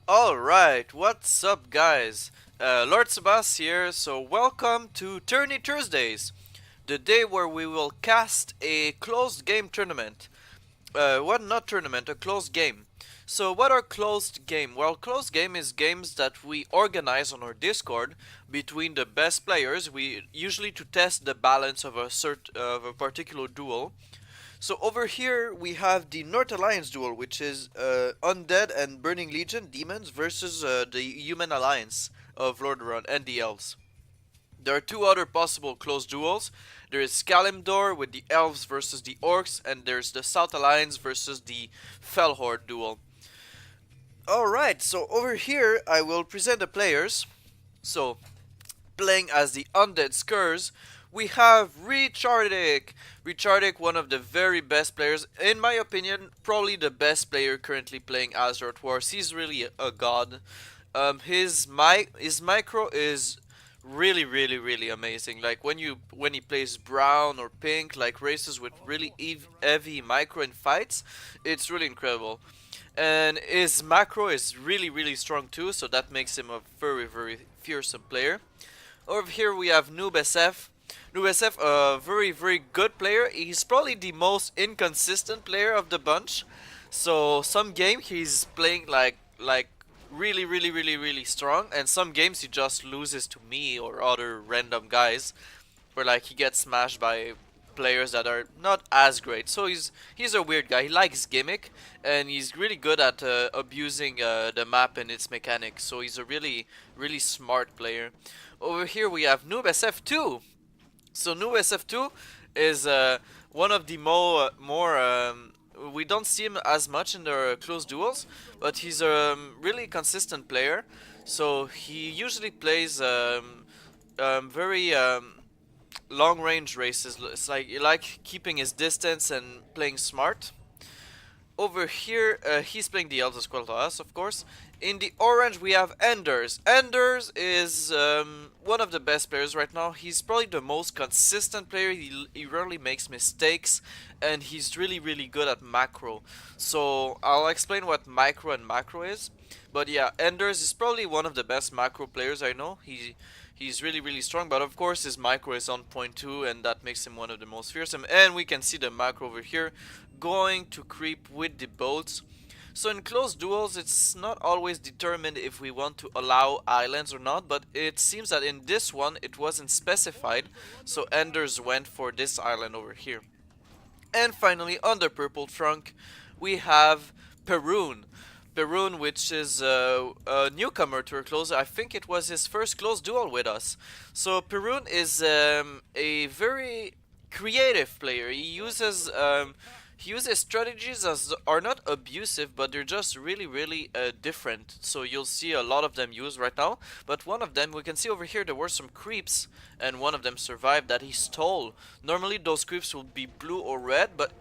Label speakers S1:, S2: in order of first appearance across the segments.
S1: Alright, what's up guys? Lord Sebas here, so welcome to Tourney Thursdays, the day where we will cast a closed game tournament. Not tournament, a closed game. So what are closed game? Well, closed game is games that we organize on our Discord between the best players, we usually to test the balance of a particular duel. So over here we have the North Alliance duel, which is Undead and Burning Legion demons versus the Human Alliance of Lordaeron and the Elves. There are two other possible close duels. There is Kalimdor with the Elves versus the Orcs, and there's the South Alliance versus the Fellhorde duel. Alright, so over here I will present the players. So, playing as the Undead Scourge, we have Richardic. Richardic, one of the very best players, in my opinion, probably the best player currently playing Azeroth Wars. He's really a god. His micro is really amazing. Like when he plays brown or pink, like races with really heavy micro in fights, it's really incredible. And his macro is really strong too, so that makes him a very fearsome player. Over here we have Noob SF. Noob SF, a very good player. He's probably the most inconsistent player of the bunch. So some game he's playing like really strong, and some games he just loses to me or other random guys, where like he gets smashed by players that are not as great. So he's a weird guy. He likes gimmick, and he's really good at abusing the map and its mechanics. So he's a really smart player. Over here we have Noob SF2. So Noob SF2 is one of the more we don't see him as much in the close duels, but he's a really consistent player. So he usually plays very long range races. It's like you like keeping his distance and playing smart. Over here, he's playing the Elder Scroll to us, of course. In the orange, we have Enders. Enders is one of the best players right now. He's probably the most consistent player. He rarely makes mistakes, and he's really good at macro. So I'll explain what micro and macro is. But yeah, Enders is probably one of the best macro players I know. He's really strong, but of course his micro is on point 2, and that makes him one of the most fearsome. And we can see the macro over here going to creep with the boats. So in close duels, it's not always determined if we want to allow islands or not, but it seems that in this one it wasn't specified, so Enders went for this island over here. And finally, on the purple trunk, we have Perun. Perun, which is a newcomer to our close. I think it was his first close duel with us. So Perun is a very creative player. He uses strategies as are not abusive, but they're just really different. So you'll see a lot of them used right now. But one of them, we can see over here, there were some creeps, and one of them survived that he stole. Normally those creeps will be blue or red, but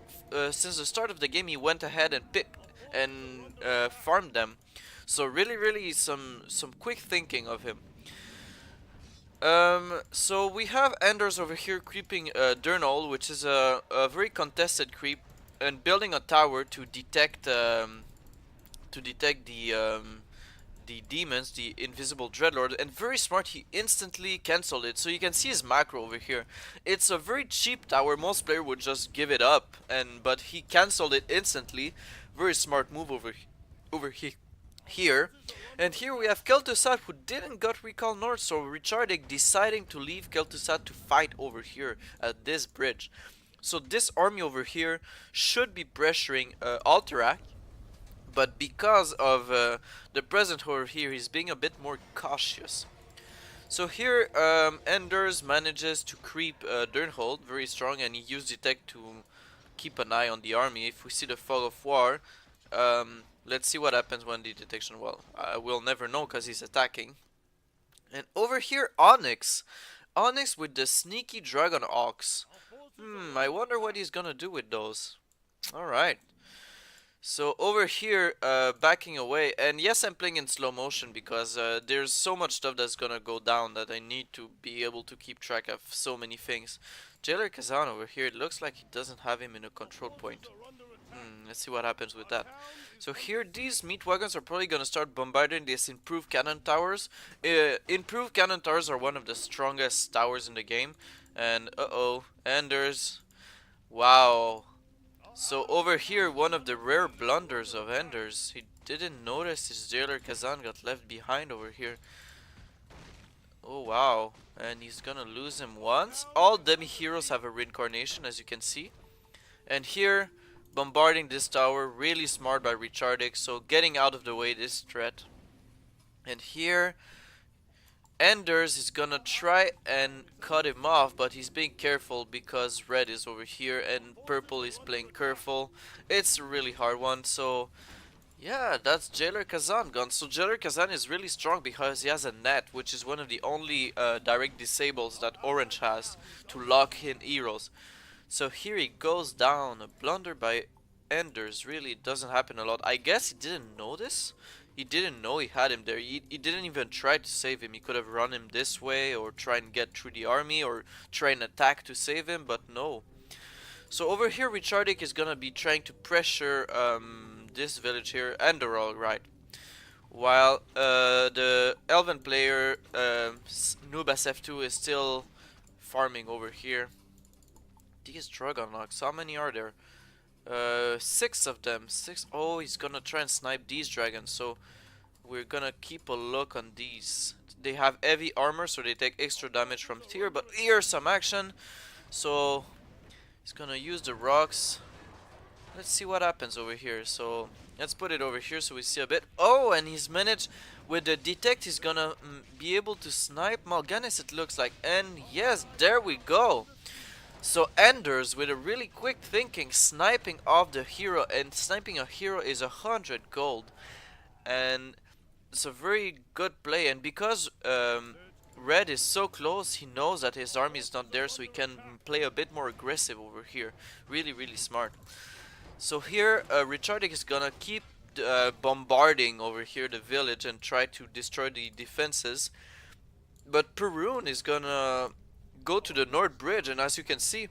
S1: since the start of the game, he went ahead and picked and farmed them. So really some quick thinking of him. So we have Enders over here creeping Durnal, which is a very contested creep, and building a tower to detect the demons, the invisible dreadlord, and very smart, he instantly cancelled it. So you can see his macro over here. It's a very cheap tower, most player would just give it up, but he cancelled it instantly. Very smart move here. And here we have Kel'Thuzad, who didn't got recall north, so Richardic deciding to leave Kel'Thuzad to fight over here at this bridge. So this army over here should be pressuring Alterac, but because of the present over here, he's being a bit more cautious. So here, Enders manages to creep Durnhold, very strong, and he used Detect to keep an eye on the army. If we see the Fog of War, let's see what happens when the detection, well, we'll never know because he's attacking. And over here, Onyx. Onyx with the sneaky Dragon Ox. I wonder what he's gonna do with those. Alright. So over here, backing away, and yes, I'm playing in slow motion because there's so much stuff that's gonna go down that I need to be able to keep track of so many things. Jailer Kazan over here, it looks like he doesn't have him in a control point. Let's see what happens with that. So here, these meat wagons are probably gonna start bombarding these improved cannon towers. Improved cannon towers are one of the strongest towers in the game. And uh-oh, Enders. Wow. So over here, one of the rare blunders of Enders. He didn't notice his jailer Kazan got left behind over here. Oh wow. And he's gonna lose him once. All demi heroes have a reincarnation, as you can see. And here, bombarding this tower, really smart by Richardic, so getting out of the way this threat. And here, Enders is gonna try and cut him off, but he's being careful because red is over here and purple is playing careful. It's a really hard one, so yeah, that's Jailer Kazan gone. So Jailer Kazan is really strong because he has a net, which is one of the only direct disables that Orange has to lock in heroes. So here he goes down. A blunder by Enders really doesn't happen a lot. I guess he didn't notice. He didn't know he had him there. He didn't even try to save him. He could have run him this way or try and get through the army or try and attack to save him, but no. So over here, Richardic is gonna be trying to pressure this village here and the roll, right? While the Elven player, Nubas F2, is still farming over here. These Dragon Locks, how many are there? 6 of them. 6. Oh, he's gonna try and snipe these dragons, so we're gonna keep a look on these. They have heavy armor, so they take extra damage from tier, but here's some action. So he's gonna use the rocks. Let's see what happens over here. So let's put it over here so we see a bit. Oh, and he's managed with the detect. He's gonna be able to snipe Mal'Ganis, it looks like. And yes, there we go. So Enders, with a really quick thinking, sniping off the hero, and sniping a hero is 100 gold. And it's a very good play, and because red is so close, he knows that his army is not there, so he can play a bit more aggressive over here. Really, really smart. So here, Richardic is gonna keep bombarding over here the village and try to destroy the defenses. But Perun is gonna go to the North Bridge, and as you can see,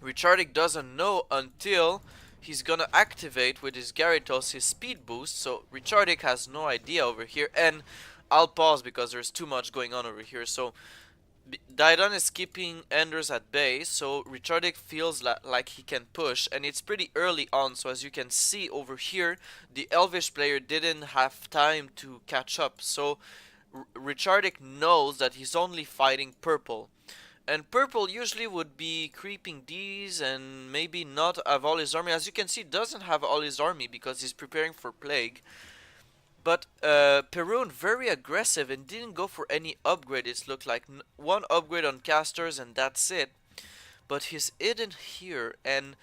S1: Richardic doesn't know until he's gonna activate with his Gyarados his speed boost. So Richardic has no idea over here, and I'll pause because there's too much going on over here. So Daidon is keeping Enders at bay, so Richardic feels like he can push, and it's pretty early on. So as you can see over here, the Elvish player didn't have time to catch up, so Richardic knows that he's only fighting purple. And purple usually would be creeping these and maybe not have all his army. As you can see, doesn't have all his army because he's preparing for Plague. But Perun very aggressive and didn't go for any upgrade. It looked like one upgrade on casters and that's it. But he's hidden here, and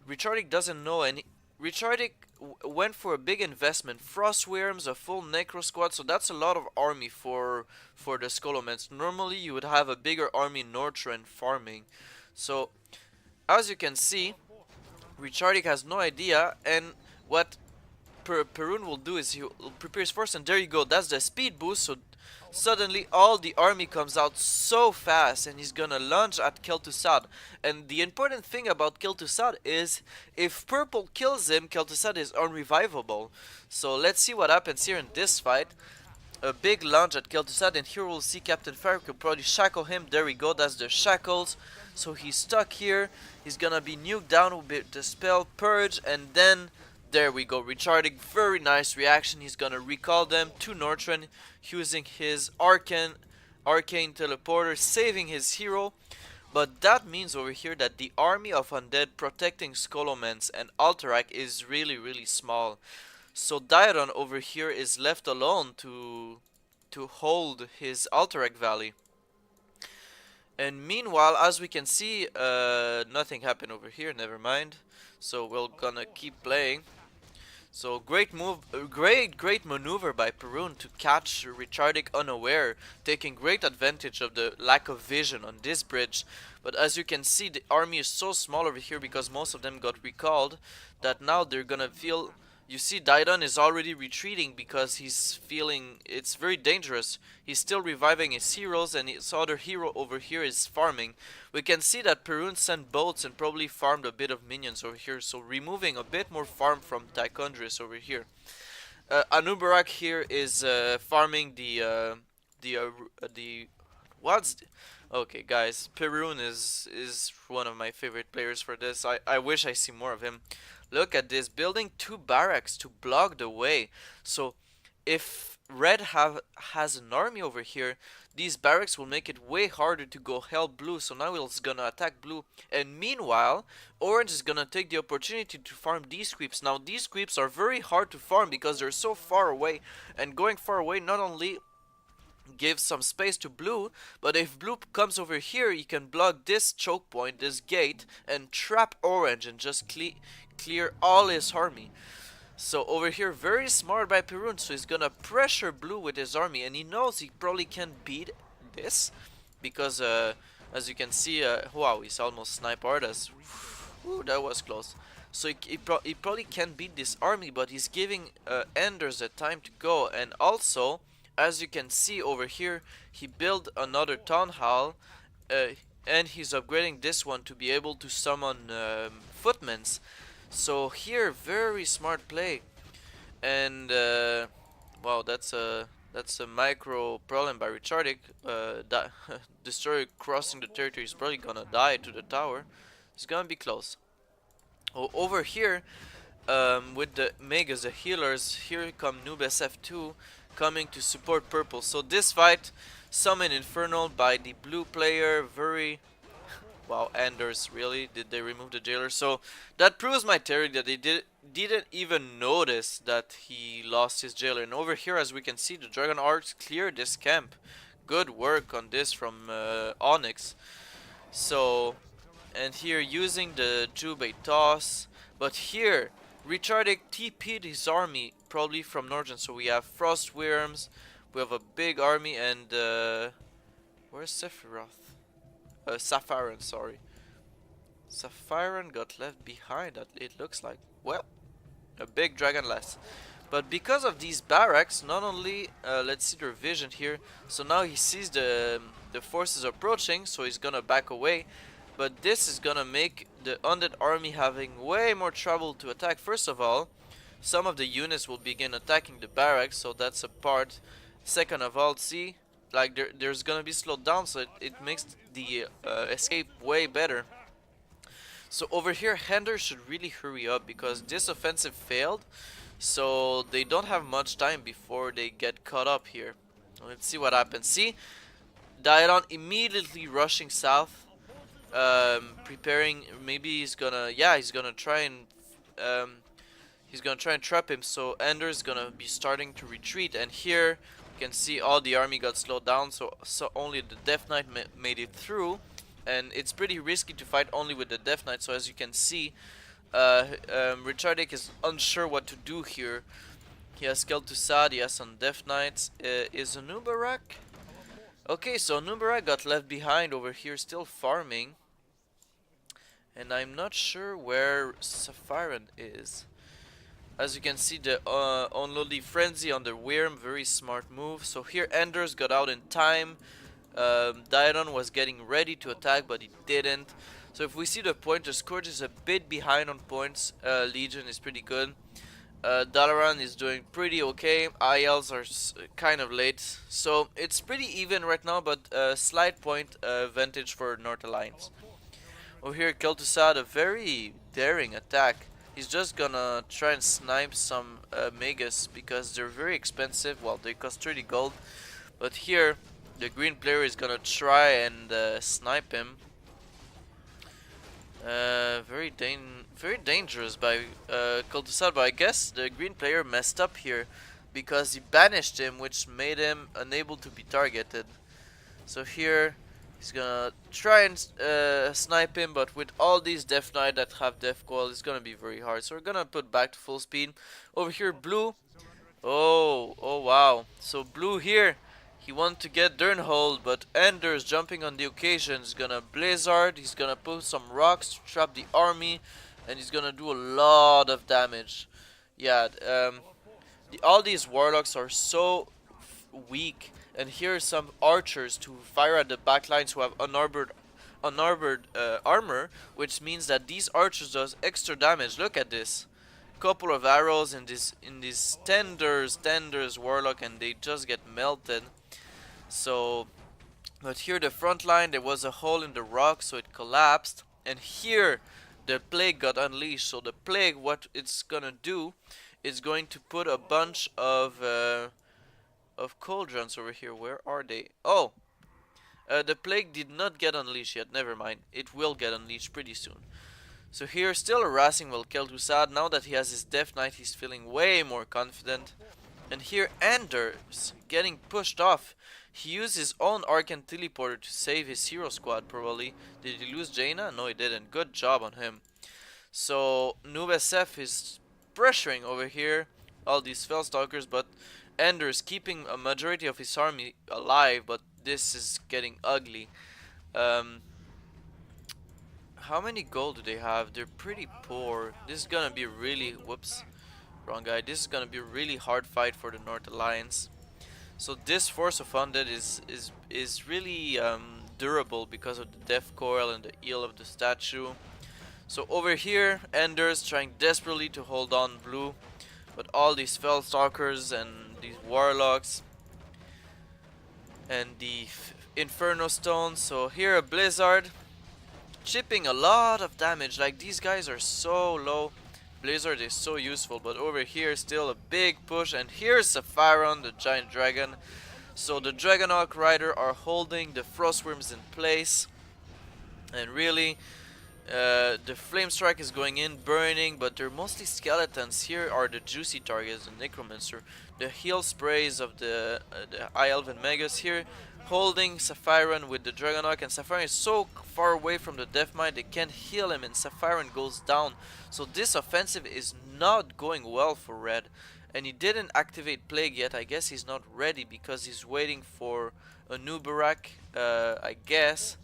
S1: Richardic doesn't know. And Richardic went for a big investment. Frostworms, a full Necro squad, so that's a lot of army for the Skolomets. Normally you would have a bigger army in Northrend farming. So as you can see, Richardic has no idea, and what Perun will do is he will prepare his force, and there you go, that's the speed boost. So suddenly all the army comes out so fast, and he's gonna launch at Kel'Thuzad. And the important thing about Kel'Thuzad is if purple kills him, Kel'Thuzad is unrevivable. So let's see what happens here in this fight. A big launch at Kel'Thuzad, and here we'll see Captain Fire could probably shackle him. There we go, that's the shackles. So he's stuck here. He's gonna be nuked down with the spell Purge, and then there we go, Richardic, very nice reaction. He's gonna recall them to Northrend using his arcane teleporter, saving his hero. But that means over here that the army of undead protecting Skolomens and Alterac is really, really small. So Dairon over here is left alone to hold his Alterac Valley. And meanwhile, as we can see, nothing happened over here, never mind. So we're gonna keep playing. So great move, great maneuver by Perun to catch Richardic unaware, taking great advantage of the lack of vision on this bridge. But as you can see, the army is so small over here because most of them got recalled that now they're gonna feel You see, Daidon is already retreating because he's feeling it's very dangerous. He's still reviving his heroes, and his other hero over here is farming. We can see that Perun sent boats and probably farmed a bit of minions over here, so removing a bit more farm from Tychondrius over here. Anubarak here is farming the the what's the, okay, guys. Perun is one of my favorite players for this. I wish I see more of him. Look at this, building two barracks to block the way. So if Red has an army over here, these barracks will make it way harder to go help Blue. So now it's gonna attack Blue, and meanwhile, Orange is gonna take the opportunity to farm these creeps. Now these creeps are very hard to farm because they're so far away, and going far away not only gives some space to Blue, but if Blue comes over here, you can block this choke point, this gate, and trap Orange and just clear all his army. So over here, very smart by Perun, so he's gonna pressure Blue with his army, and he knows he probably can't beat this, because as you can see, wow, he's almost snipe artist. Ooh, that was close. So he probably can't beat this army, but he's giving Enders a time to go, and also, as you can see over here, he built another town hall, and he's upgrading this one to be able to summon footmans. So here, very smart play, and wow, that's a micro problem by Richardic. Destroyer crossing the territory is probably gonna die to the tower. It's gonna be close. Oh, over here, with the Megas, the healers, here come Noob SF2 coming to support purple. So this fight, summon Infernal by the blue player, very... Wow, Anders, really? Did they remove the jailer? So that proves my theory that they didn't even notice that he lost his jailer. And over here, as we can see, the Dragon Arcs cleared this camp. Good work on this from Onyx. So, and here using the Jubei toss. But here, Richardic TP'd his army, probably from Northern. So we have Frost Worms, we have a big army, and where's Sephiroth? Saphiron, sorry. Saphiron got left behind, it looks like. Well, a big dragon less. But because of these barracks, not only, let's see their vision here. So now he sees the forces approaching, so he's gonna back away. But this is gonna make the undead army having way more trouble to attack. First of all, some of the units will begin attacking the barracks, so that's a part. Second of all, see, like there's gonna be slowed down, so it makes the escape way better. So over here, Hender should really hurry up because this offensive failed, so they don't have much time before they get caught up here. Let's see what happens. See, Dairon immediately rushing south, preparing. Maybe he's gonna, yeah, he's gonna try and trap him. So Ender's gonna be starting to retreat, and here you can see all the army got slowed down, so only the Death Knight made it through, and it's pretty risky to fight only with the Death Knight. So as you can see, Richardic is unsure what to do here. He has Kel'Thuzad, he has some Death Knights. Is Anubarak? Okay, so Anubarak got left behind over here, still farming, and I'm not sure where Saphiron is. As you can see, the Unloadly Frenzy on the Wyrm, very smart move. So here Enders got out in time. Dairon was getting ready to attack, but he didn't. So if we see the point, the Scourge is a bit behind on points. Legion is pretty good. Dalaran is doing pretty okay. ILs are kind of late. So it's pretty even right now, but slight point advantage for North Alliance. Over here, Kel'Thuzad, a very daring attack. He's just gonna try and snipe some Megas because they're very expensive. Well, they cost 30 gold. But here, the green player is gonna try and snipe him. Very dangerous by Kel'Thuzad, but I guess the green player messed up here because he banished him, which made him unable to be targeted. So here, he's gonna try and snipe him, but with all these Death Knight that have Death Coil, it's gonna be very hard. So we're gonna put back to full speed. Over here, Blue. Oh wow. So Blue here, he wanted to get Durnhold, but Anders jumping on the occasion is gonna Blizzard. He's gonna put some rocks to trap the army, and he's gonna do a lot of damage. Yeah, all these warlocks are so weak, and here are some archers to fire at the backlines who have unarmored armor, which means that these archers does extra damage. Look at this, couple of arrows in this tenders warlock, and they just get melted. So, but here the front line, there was a hole in the rock, so it collapsed, and here the plague got unleashed. So the plague, what it's gonna do, is going to put a bunch of cauldrons over here. Where are they? Oh, the plague did not get unleashed yet. Never mind. It will get unleashed pretty soon. So here, still harassing Velkel'Thuzad. Now that he has his Death Knight, he's feeling way more confident. And here, Anders getting pushed off. He used his own Arcane Teleporter to save his hero squad, probably. Did he lose Jaina? No, he didn't. Good job on him. So, Noob SF is pressuring over here all these Fellstalkers, but Anders keeping a majority of his army alive, but this is getting ugly. Um, how many gold do they have? They're pretty poor. This is gonna be really... Whoops. Wrong guy. This is gonna be a really hard fight for the North Alliance. So this Force of Undead is really durable because of the Death Coil and the Eel of the Statue. So over here, Anders trying desperately to hold on blue, but all these Fellstalkers and these Warlocks and the Inferno Stones. So here a Blizzard chipping a lot of damage. Like, these guys are so low. Blizzard is so useful, but over here still a big push, and here's Saphiron, the giant dragon. So the Dragonhawk Rider are holding the Frostworms in place, and really the Flame Strike is going in, burning, but they're mostly skeletons. Here are the juicy targets, the Necromancer, the heal sprays of the High Elven Magus here, holding Saphiron with the Dragonhawk, and Saphiron is so far away from the Death Knight they can't heal him, and Saphiron goes down. So this offensive is not going well for Red, and he didn't activate Plague yet. I guess he's not ready because he's waiting for a Nubarak, I guess.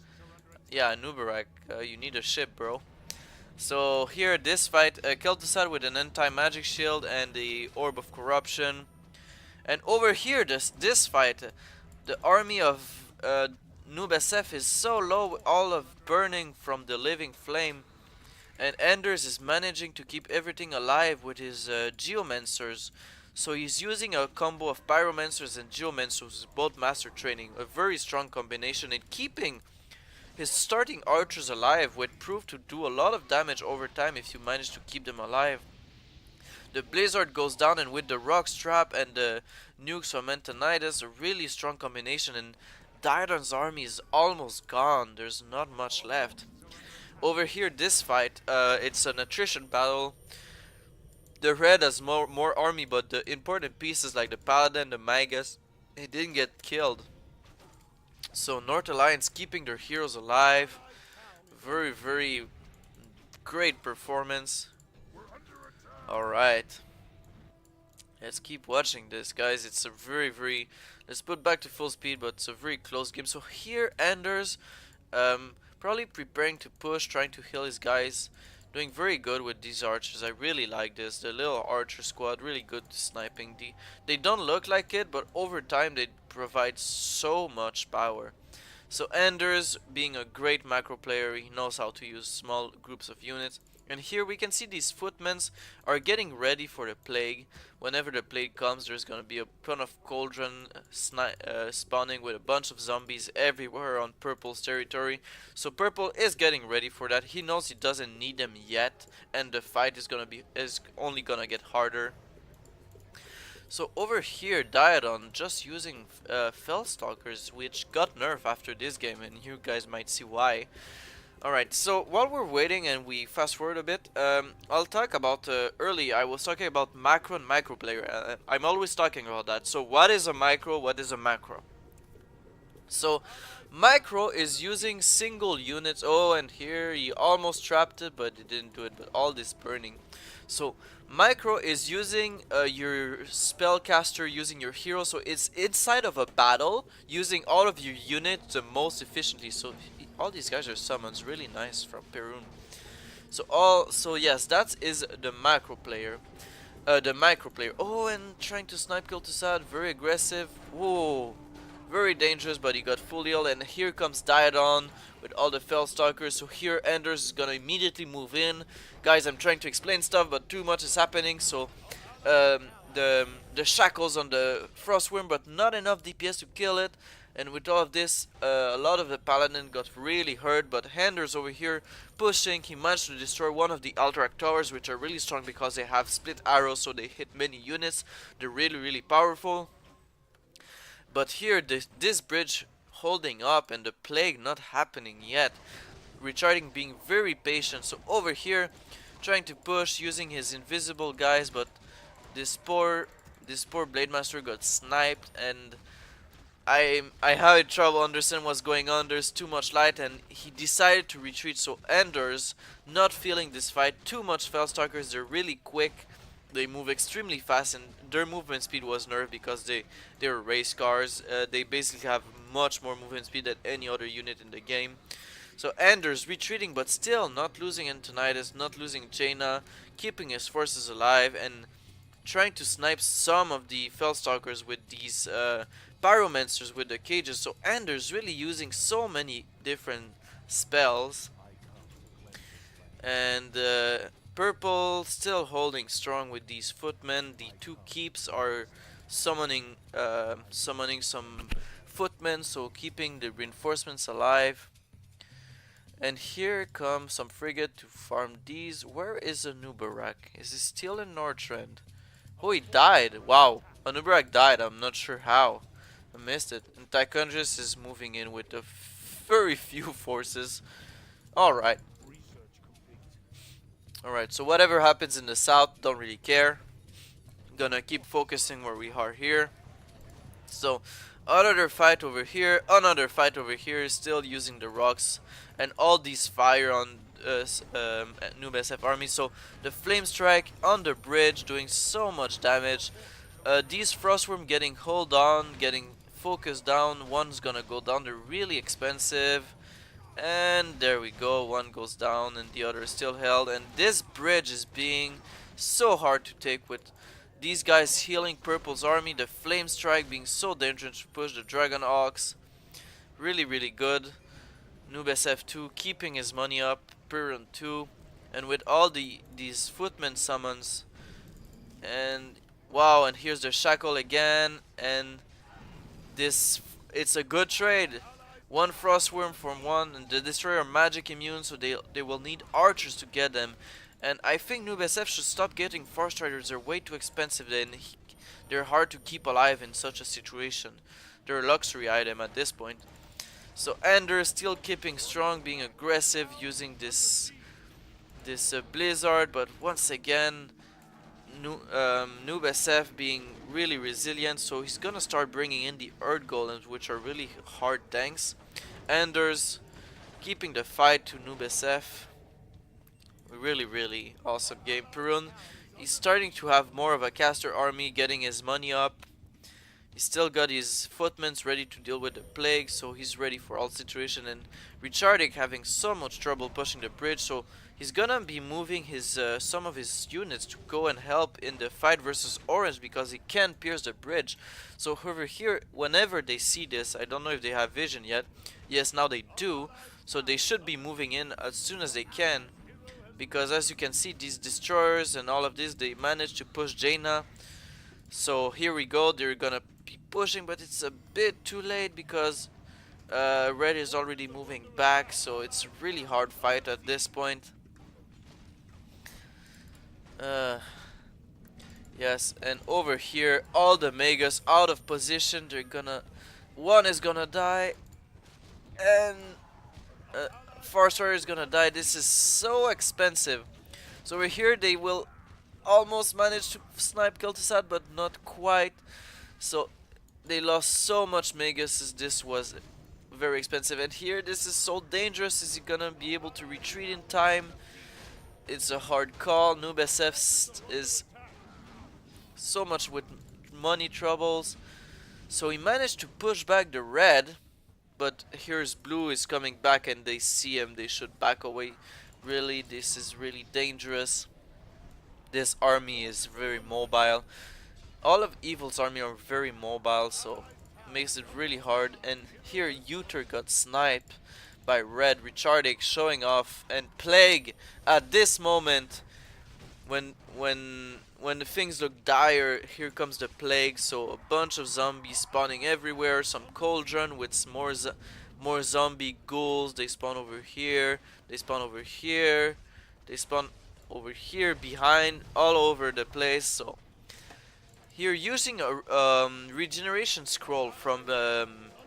S1: Yeah, Nubarak, you need a ship, bro. So here, this fight, Kel'Thuzad with an anti-magic shield and the Orb of Corruption. And over here, this fight, the army of Noob SF is so low, all of burning from the living flame. And Anders is managing to keep everything alive with his Geomancers. So he's using a combo of Pyromancers and Geomancers, both master training. A very strong combination in keeping his starting archers alive, would prove to do a lot of damage over time if you manage to keep them alive. The Blizzard goes down, and with the Rock Strap and the Nukes from Antonidas, a really strong combination, and Diodon's army is almost gone. There's not much left. Over here, this fight, it's an attrition battle. The Red has more army, but the important pieces like the Paladin, the Magus, they didn't get killed. So North Alliance keeping their heroes alive. Very, very great performance. Alright. Let's keep watching this, guys. It's a very... Let's put back to full speed, but it's a very close game. So here, Anders probably preparing to push, trying to heal his guys. Doing very good with these archers. I really like this. The little archer squad, really good sniping. They don't look like it, but over time they provide so much power. So Anders, being a great macro player, he knows how to use small groups of units. And here we can see these footmen are getting ready for the plague. Whenever the plague comes, there's gonna be a ton of cauldron spawning with a bunch of zombies everywhere on Purple's territory. So Purple is getting ready for that. He knows he doesn't need them yet, and the fight is only gonna get harder. So over here, Diodon just using Fellstalkers, which got nerfed after this game, and you guys might see why. Alright, so while we're waiting and we fast forward a bit, I'll talk about, early I was talking about macro and micro player. I'm always talking about that. So what is a micro, what is a macro? So micro is using single units. Oh, and here he almost trapped it, but he didn't do it, but all this burning. So micro is using your spellcaster, using your hero, so it's inside of a battle, using all of your units the most efficiently. So all these guys are summons, really nice from Perun. So yes, that is the macro player. The micro player. Oh, and trying to snipe kill to Sad. Very aggressive. Whoa. Very dangerous, but he got full heal. And here comes Diadon with all the Fellstalkers. So here Anders is gonna immediately move in. Guys, I'm trying to explain stuff, but too much is happening. So the shackles on the Frostworm, but not enough DPS to kill it. And with all of this, a lot of the Paladin got really hurt, but Anders over here pushing. He managed to destroy one of the Alterac towers, which are really strong because they have split arrows, so they hit many units. They're really powerful. But here, this bridge holding up and the plague not happening yet. Recharging being very patient. So over here, trying to push using his invisible guys, but this poor Blade Master got sniped, and I had trouble understanding what's going on. There's too much light, and he decided to retreat. So Anders, not feeling this fight, too much Fellstalkers. They're really quick. They move extremely fast, and their movement speed was nerfed because they're race cars. They basically have much more movement speed than any other unit in the game. So Anders retreating, but still not losing Antonidas, not losing Jaina, keeping his forces alive, and trying to snipe some of the Fellstalkers with these Pyromancers with the cages. So Anders really using so many different spells. And Purple still holding strong with these footmen. The two keeps are summoning some footmen, so keeping the reinforcements alive. And here comes some frigate to farm these. Where is Anubarak? Is he still in Northrend? Oh, he died. Wow. Anubarak died. I'm not sure how. I missed it. And Tychondrius is moving in with a very few forces. Alright. Alright, so whatever happens in the south, don't really care. Gonna keep focusing where we are here. So, another fight over here, still using the rocks and all these fire on Noob SF army. So, the flame strike on the bridge doing so much damage. These Frostworm getting hold on, getting focused down. One's gonna go down, they're really expensive. And there we go, one goes down and the other is still held. And this bridge is being so hard to take with these guys healing Purple's army. The flame strike being so dangerous to push the Dragon Ox. Really good. Noob SF2 keeping his money up. Piran 2. And with all these footmen summons. And wow, and here's the shackle again. And it's a good trade. One Frostworm from one, and the Destroyer are magic immune, so they will need archers to get them. And I think Noob SF should stop getting Force Riders. They're way too expensive, and they're hard to keep alive in such a situation. They're a luxury item at this point. So Anders still keeping strong, being aggressive, using this Blizzard, but once again, Noob SF being really resilient, so he's gonna start bringing in the Earth Golems, which are really hard tanks. Anders keeping the fight to Noob SF. Really awesome game. Perun, he's starting to have more of a caster army, getting his money up. He's still got his footmen ready to deal with the plague, so he's ready for all situation. And Richardic having so much trouble pushing the bridge, so he's gonna be moving his some of his units to go and help in the fight versus Orange because he can pierce the bridge. So over here, whenever they see this, I don't know if they have vision yet. Yes, now they do. So they should be moving in as soon as they can, because as you can see, these destroyers and all of this, they managed to push Jaina. So here we go, they're gonna be pushing, but it's a bit too late because Red is already moving back, so it's a really hard fight at this point. Yes, and over here, all the Megas out of position. One is gonna die, and Force Warrior is gonna die. This is so expensive. So over here, they will almost manage to snipe Kel'Thuzad, but not quite. So they lost so much Megas. This was very expensive. And here, this is so dangerous. Is he gonna be able to retreat in time? It's a hard call. Noob SF is so much with money troubles. So he managed to push back the red. But here's blue is coming back and they see him. They should back away. Really, this is really dangerous. This army is very mobile. All of Evil's army are very mobile, so makes it really hard. And here Uther got sniped by Red, Richardic showing off, and Plague at this moment when the things look dire. Here comes the Plague, so a bunch of zombies spawning everywhere. Some cauldron with more zombie ghouls. They spawn over here. They spawn over here. They spawn over here behind, all over the place. So here using a regeneration scroll from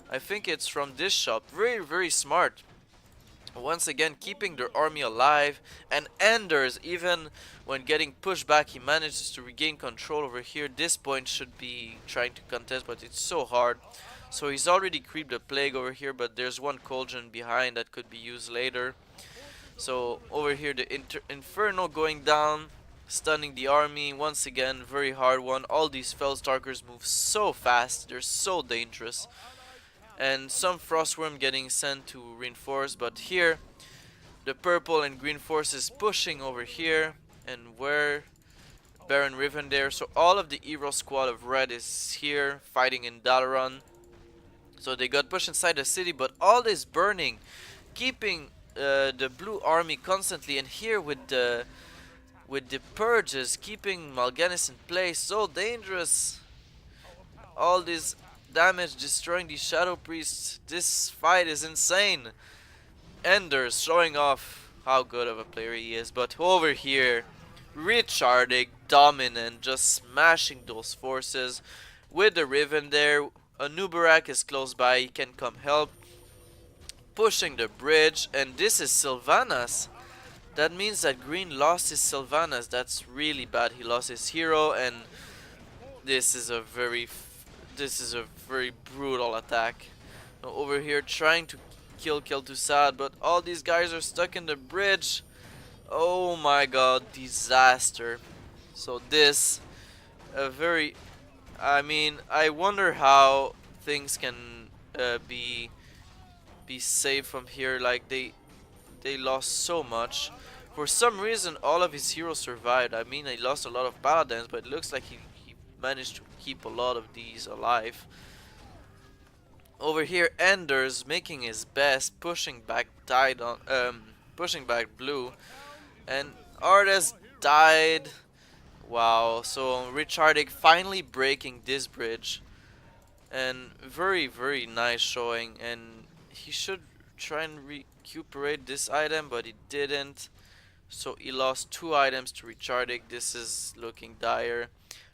S1: I think it's from this shop. Very smart. Once again keeping their army alive, and Anders, even when getting pushed back, he manages to regain control over here. This point should be trying to contest, but it's so hard. So he's already creeped a Plague over here, but there's one cauldron behind that could be used later. So over here the Inferno going down, stunning the army. Once again, very hard one. All these Fellstalkers move so fast, they're so dangerous. And some Frostworm getting sent to reinforce, but here the purple and green forces pushing over here, and where Baron Riven there. So all of the hero squad of red is here fighting in Dalaran. So they got pushed inside the city, but all this burning keeping the blue army constantly, and here with the purges keeping Mal'Ganis in place. So dangerous. All this damage destroying the Shadow Priests. This fight is insane. Enders showing off how good of a player he is, but over here Richardic dominant, just smashing those forces with the Riven there. A Nubarak is close by, he can come help, pushing the bridge. And this is Sylvanas. That means that green lost his Sylvanas. That's really bad. He lost his hero, and this is a very brutal attack. Over here trying to kill Kel'Thuzad, but all these guys are stuck in the bridge. Oh my god, disaster. So this I wonder how things can be saved from here. Like they lost so much. For some reason all of his heroes survived. I mean, he lost a lot of paladins, but it looks like he managed to keep a lot of these alive. Over here Enders making his best, pushing back blue, and Ardes died. Wow. So Richardic finally breaking this bridge, and very nice showing, and he should try and recuperate this item, but he didn't. So he lost 2 items to Richardic. This is looking dire.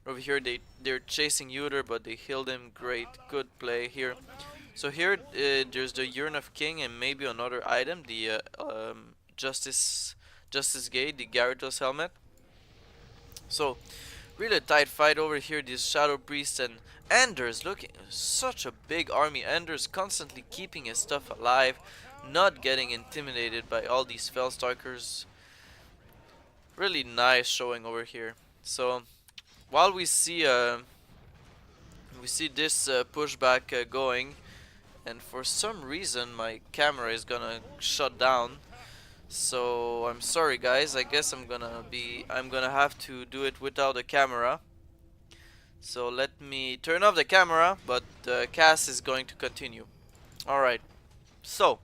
S1: Over here they're chasing Uther, but they healed him. Great, good play here. So here there's the Urn of King and maybe another item, the Justice Gate, the Gyarados helmet. So really tight fight over here. These Shadow Priests and Anders, looking such a big army. Anders constantly keeping his stuff alive, not getting intimidated by all these Fellstalkers. Really nice showing over here. So while we see this pushback going, and for some reason my camera is gonna shut down. So I'm sorry guys, I guess I'm gonna have to do it without a camera. So let me turn off the camera, but the cast is going to continue. Alright. So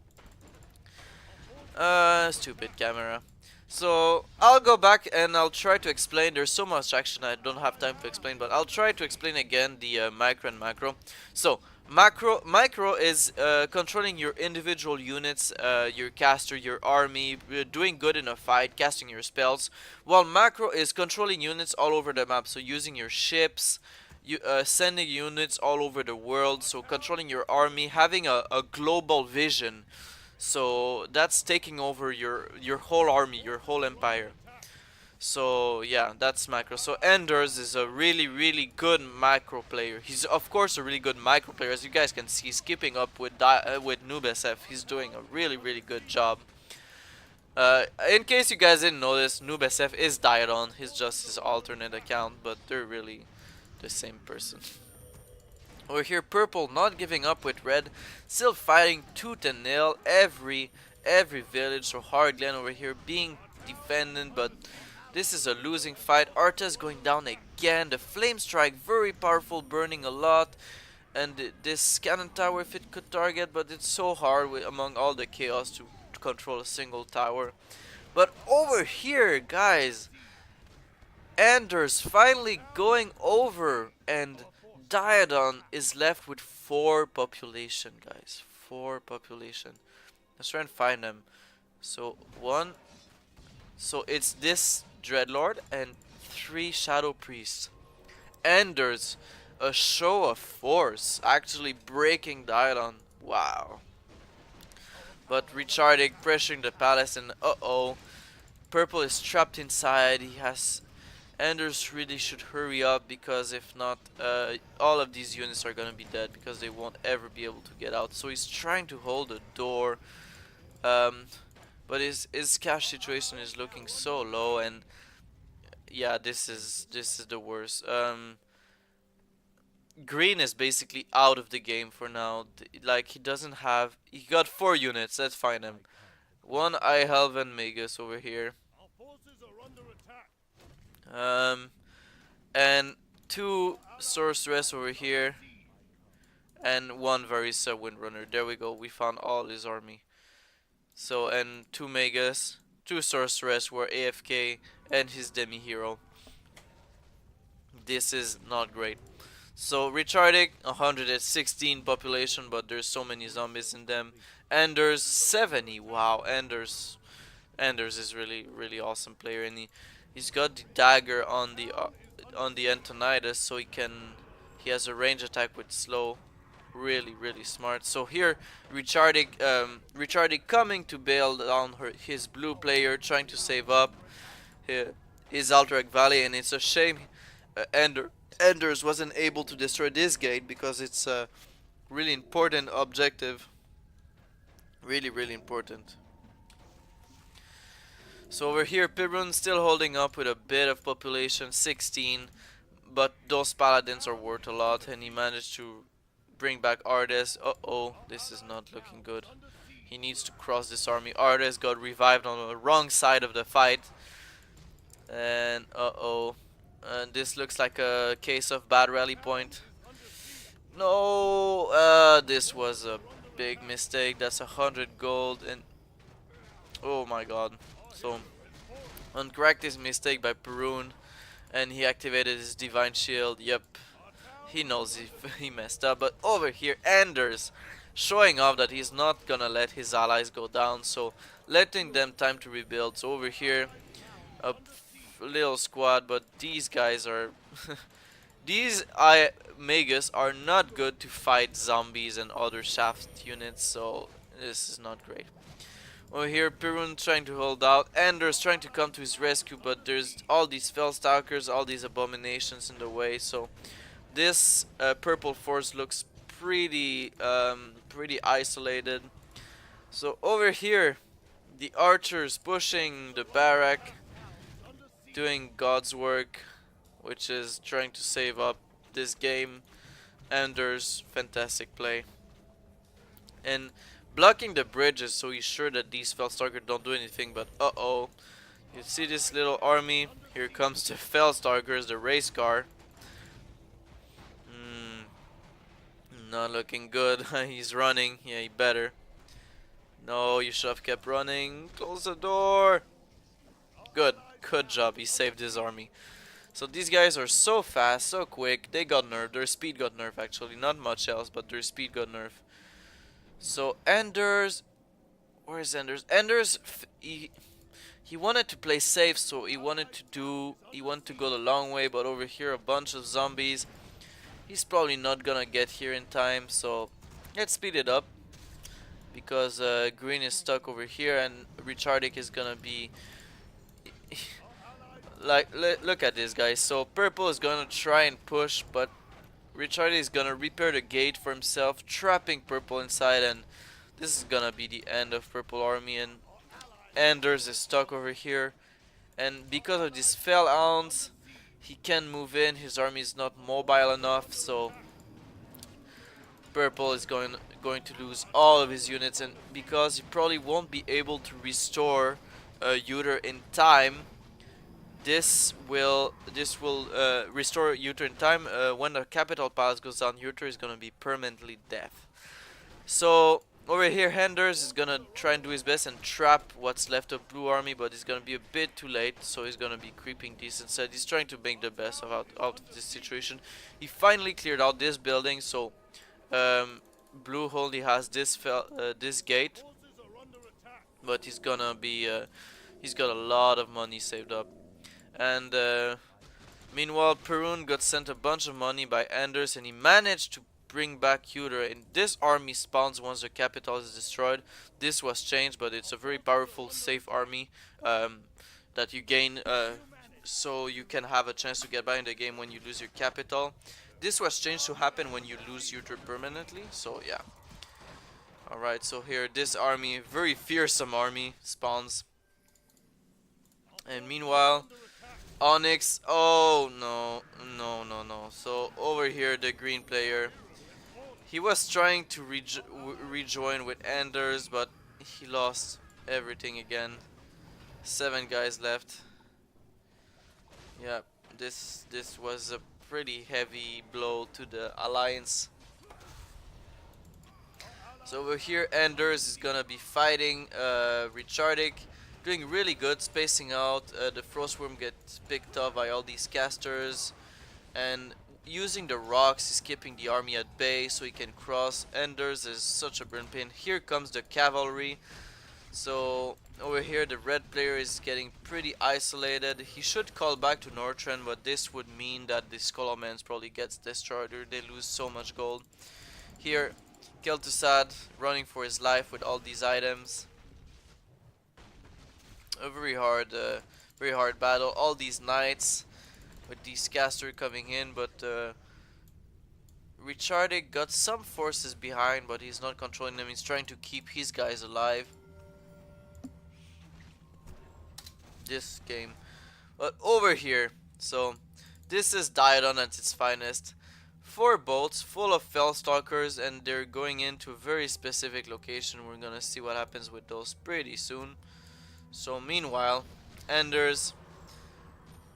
S1: stupid camera. So I'll go back and I'll try to explain. There's so much action I don't have time to explain, but I'll try to explain again the micro and macro. So micro is controlling your individual units, your caster, your army, doing good in a fight, casting your spells. While macro is controlling units all over the map, so using your ships, sending units all over the world, so controlling your army, having a global vision. So that's taking over your whole army, your whole empire. So yeah, that's macro. So Enders is a really good macro player. He's of course a really good micro player. As you guys can see, he's keeping up with Noob SF. He's doing a really good job. In case you guys didn't know this, Noob SF is Diodon. He's just his alternate account, but they're really the same person. Over here, purple not giving up with red, still fighting tooth and nail every village. So Hard Glen over here being defended, but This is a losing fight. Arta's going down again. The flame strike, very powerful, burning a lot. And this cannon tower, if it could target, but it's so hard among all the chaos to control a single tower. But over here, guys, Anders finally going over, and Diadon is left with 4 population, guys. 4 population. Let's try and find them. So, 1. So, it's this Dreadlord and 3 Shadow Priests. Anders, a show of force, actually breaking Diadon. Wow. But recharging, pressuring the palace, and uh-oh. Purple is trapped inside. He has... Anders really should hurry up, because if not, all of these units are gonna be dead, because they won't ever be able to get out. So he's trying to hold the door, but his cash situation is looking so low, and yeah, this is the worst. Green is basically out of the game for now. Like, he doesn't have... He got 4 units, let's find him. 1 Eye Helven Magus over here. And 2 Sorceress over here. And 1 Varisa Windrunner. There we go, we found all his army. So, and 2 Magus, 2 Sorceress were AFK, and his Demi-Hero. This is not great. So Rechardic, 116 population, but there's so many zombies in them. Anders 70. Wow, Anders is really awesome player, and he's got the dagger on the Antonidas, so he has a range attack with slow. Really smart. So here Rechardic coming to bail down his blue player, trying to save up his Alterac Valley, and it's a shame Anders wasn't able to destroy this gate, because it's a really important objective. Really important. So over here, Pirun still holding up with a bit of population, 16, but those paladins are worth a lot, and he managed to bring back Ardes. Uh-oh, this is not looking good. He needs to cross this army. Ardes got revived on the wrong side of the fight, and uh-oh. This looks like a case of bad rally point. No, this was a big mistake. That's 100 gold, and oh my god. So, uncorrect his mistake by Perun, and he activated his Divine Shield. Yep, he knows he messed up. But over here, Anders showing off that he's not gonna let his allies go down, so letting them time to rebuild. So over here, a little squad, but these guys are these Magus are not good to fight zombies and other shaft units, so this is not great. Over here, Pirun trying to hold out, Anders trying to come to his rescue, but there's all these Fellstalkers, all these abominations in the way, so this purple force looks pretty isolated. So over here, the archers pushing the barrack, doing God's work, which is trying to save up this game. Anders, fantastic play. And blocking the bridges, so he's sure that these Fellstalkers don't do anything, but uh-oh. You see this little army, here comes the Fellstalkers, the race car. Not looking good. He's running, yeah, he better. No, you should have kept running. Close the door. Good job, he saved his army. So these guys are so fast, so quick. They got nerfed. Their speed got nerfed, actually. Not much else, but their speed got nerfed. So Anders, where is Anders? Anders, he wanted to play safe, so he wanted to go the long way. But over here, a bunch of zombies. He's probably not gonna get here in time. So let's speed it up, because Green is stuck over here, and Rechardic is gonna be like, look at this, guys. So Purple is gonna try and push, but Rechardic is gonna repair the gate for himself, trapping Purple inside, and this is gonna be the end of Purple army. And Anders is stuck over here, and because of these Fell Hounds, he can't move in. His army is not mobile enough, so Purple is going to lose all of his units, and because he probably won't be able to restore Uter in time, this will restore Uther in time. When the capital palace goes down, Uther is gonna be permanently dead. So over here, Henders is gonna try and do his best and trap what's left of Blue Army, but it's gonna be a bit too late. So he's gonna be creeping these instead. He's trying to make the best of out of this situation. He finally cleared out this building, so Blue only has this gate, but he's got a lot of money saved up. And meanwhile, Perun got sent a bunch of money by Anders, and he managed to bring back Uther. And this army spawns once the capital is destroyed. This was changed, but it's a very powerful, safe army that you gain, so you can have a chance to get by in the game when you lose your capital. This was changed to happen when you lose Uther permanently. So yeah. Alright, so here this army, very fearsome army, spawns. And meanwhile, Onyx, oh no, no. So over here the green player, he was trying to rejoin with Anders, but he lost everything again. 7 guys left. Yeah, this was a pretty heavy blow to the alliance. So over here Anders is gonna be fighting Richardic, doing really good, spacing out. The Frostworm gets picked up by all these casters, and using the rocks he's keeping the army at bay so he can cross. Anders is such a burn pain. Here comes the cavalry. So over here the red player is getting pretty isolated. He should call back to Northrend, but this would mean that the Skullomans probably gets destroyed or they lose so much gold. Here Kel'Thuzad running for his life with all these items. A very hard battle. All these knights with these caster coming in, but Richardic got some forces behind, but he's not controlling them. He's trying to keep his guys alive. This game, but over here, so this is Diodon at its finest. 4 boats full of Fellstalkers, and they're going into a very specific location. We're gonna see what happens with those pretty soon. So meanwhile, Anders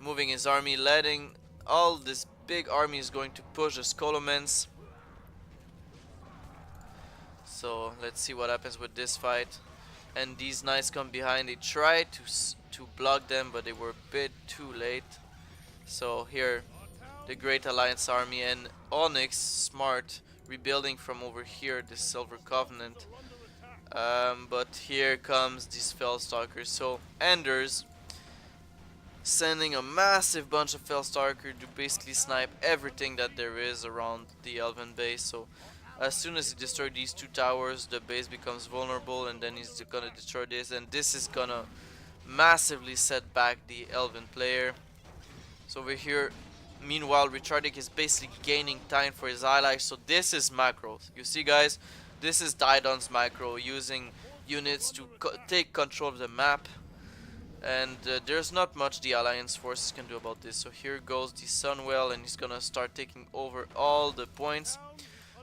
S1: moving his army, letting all this big army is going to push the Skullomans. So let's see what happens with this fight. And these knights come behind. They try to block them, but they were a bit too late. So here the Great Alliance army and Onyx, smart, rebuilding from over here, the Silver Covenant. But here comes these Fellstalkers. So Anders sending a massive bunch of Fellstalkers to basically snipe everything that there is around the Elven base. So as soon as he destroys these 2 towers, the base becomes vulnerable, and then he's gonna destroy this, and this is gonna massively set back the Elven player. So over here, meanwhile, Richardic is basically gaining time for his allies. So this is macro. You see, guys, this is Diodon's macro, using units to take control of the map. And there's not much the Alliance forces can do about this. So here goes the Sunwell, and he's gonna start taking over all the points.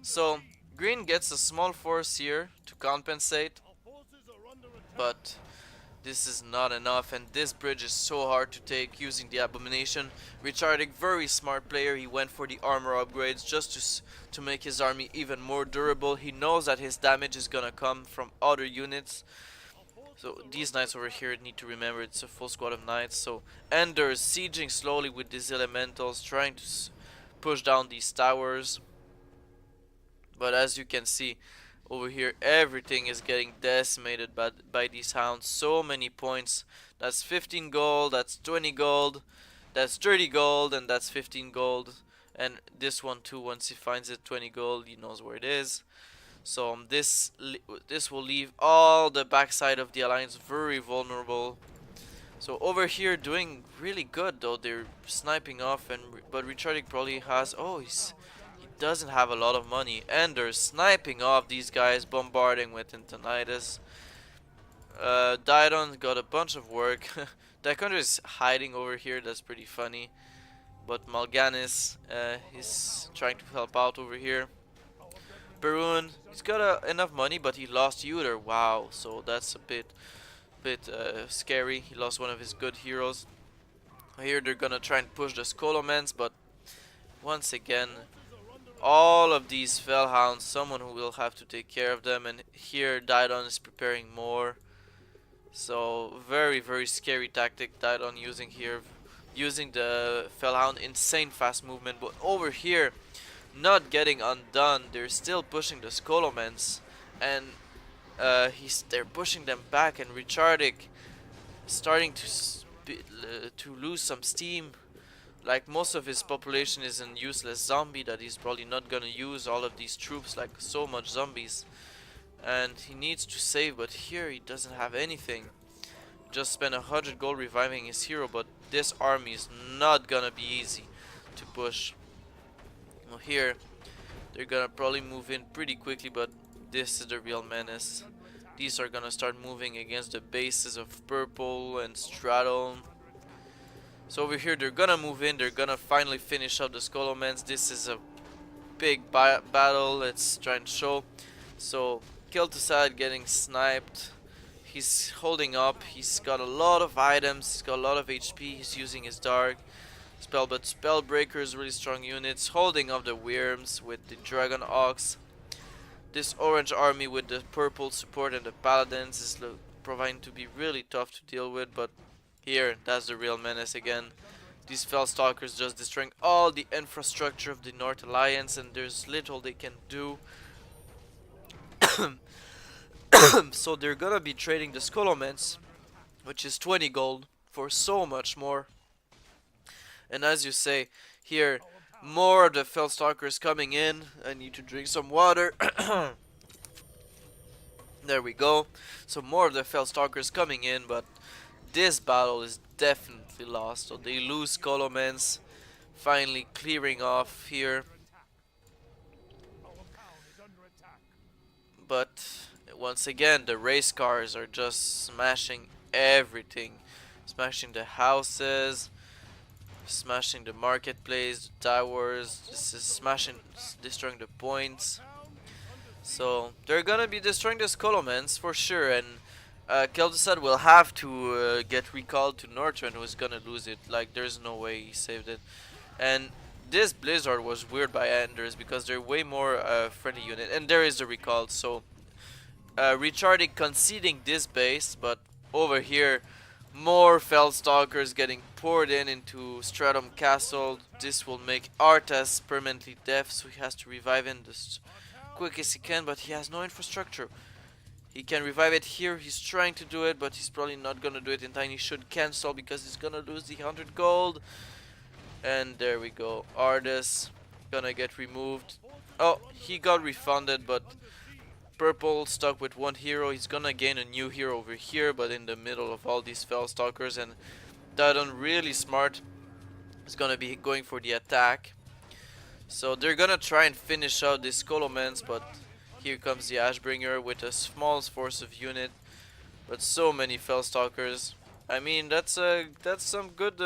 S1: So Green gets a small force here to compensate, but this is not enough, and this bridge is so hard to take using the Abomination. Richardic, very smart player, he went for the armor upgrades just to make his army even more durable. He knows that his damage is gonna come from other units. So these knights over here need to remember it's a full squad of knights. So Anders sieging slowly with these elementals, trying to push down these towers. But as you can see over here, everything is getting decimated by these hounds. So many points. That's 15 gold, that's 20 gold, that's 30 gold, and that's 15 gold. And this one too, once he finds it, 20 gold, he knows where it is. So this will leave all the backside of the alliance very vulnerable. So over here doing really good though. They're sniping off, but Richardic probably has, he doesn't have a lot of money, and they're sniping off these guys, bombarding with Intonitis. Diodon got a bunch of work. Daikonder is hiding over here, that's pretty funny. But Mal'Ganis is trying to help out over here. Perun, he's got enough money, but he lost Uther. Wow, so that's a bit scary. He lost one of his good heroes. Here they're gonna try and push the Skolomans, but once again, all of these Fellhounds, someone who will have to take care of them, and here Didon is preparing more. So very very scary tactic Didon using here, using the Fellhound, insane fast movement, but over here not getting undone. They're still pushing the Skolomans, and they're pushing them back, and Richardic starting to lose some steam. Like most of his population is an useless zombie that he's probably not gonna use all of these troops, like so much zombies, and he needs to save, but here he doesn't have anything. Just spent 100 gold reviving his hero, but this army is not gonna be easy to push. Well, here they're gonna probably move in pretty quickly, but this is the real menace. These are gonna start moving against the bases of Purple and Straddle. So over here they're gonna move in, they're gonna finally finish up the Skolomans. This is a big battle, let's try and show. So Kel'Thuzad getting sniped. He's holding up, he's got a lot of items, he's got a lot of HP, he's using his dark spell, but Spellbreaker is really strong units, holding up the Wyrms with the Dragon Ox. This orange army with the purple support and the paladins is proving to be really tough to deal with, but here, that's the real menace again. These Fellstalkers just destroying all the infrastructure of the North Alliance, and there's little they can do. So they're gonna be trading the Skolomans, which is 20 gold, for so much more. And as you say, here, more of the Fellstalkers coming in. I need to drink some water. There we go. So more of the Fellstalkers coming in, but this battle is definitely lost. So they lose Skolomans, finally clearing off here. But once again, the race cars are just smashing everything. Smashing the houses, smashing the marketplace, the towers. This is destroying the points. So they're gonna be destroying the Skolomans for sure, and Kel'Thuzad will have to get recalled to Northrend, who's gonna lose it. Like, there's no way he saved it. And this Blizzard was weird by Anders because they're way more friendly unit, and there is the recall. So Richardic conceding this base, but over here more Fellstalkers getting poured in into Stratum Castle. This will make Arthas permanently deaf, so he has to revive in as quick as he can, but he has no infrastructure. He can revive it here, he's trying to do it, but he's probably not gonna do it in time. He should cancel because he's gonna lose the 100 gold. And there we go, Arthas gonna get removed. Oh, he got refunded, but Purple stuck with one hero. He's gonna gain a new hero over here, but in the middle of all these Fellstalkers, and Didon really smart is gonna be going for the attack. So they're gonna try and finish out these Skolomans, but here comes the Ashbringer with a small force of unit, but so many Fellstalkers. I mean, that's some good